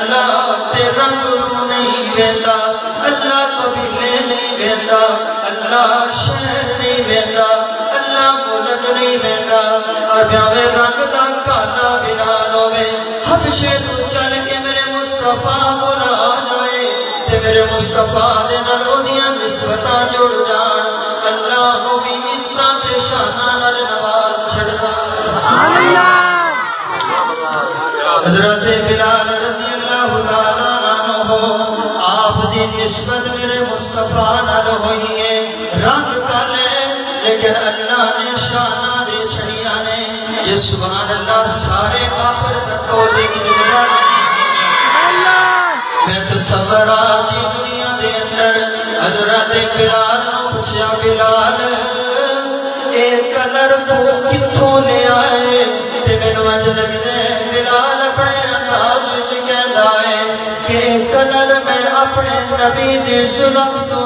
اللہ تے رنگ نہیں ویندا، اللہ قبیلے نہیں ویندا، اللہ شہر نہیں ویندا، اللہ ملک نہیں ویندا۔ اور بیاوے رنگ دا کالا بلال ہوئے، حبشے تو چل کے میرے مصطفیٰ بلا جائے تے میرے مصطفیٰ دے نال اودیاں نسبتاں جڑ جان، اللہ نو بھی عزتاں تے شاناں نال نواز چھڑدا۔ سبحان اللہ۔ حضرت بلال رضی اللہ تعالیٰ عنہ آپ دی نسبت میرے مصطفیٰ نال ہوئی ہے، رنگ کالے لیکن اللہ نے شانہ دے چھڑیاں نے، یہ سبحان اللہ سارے آخر تک کو دیکھ جملہ میں تصورات دنیا دے اندر حضرت بلال نو پوچھیا بلال اے کلر تو کتھوں لے آئے تے مینوں اج لگدے بلال اپنے انداز وچ کہندا ہے کہ کلر میں اپنے نبی دے ظلم تو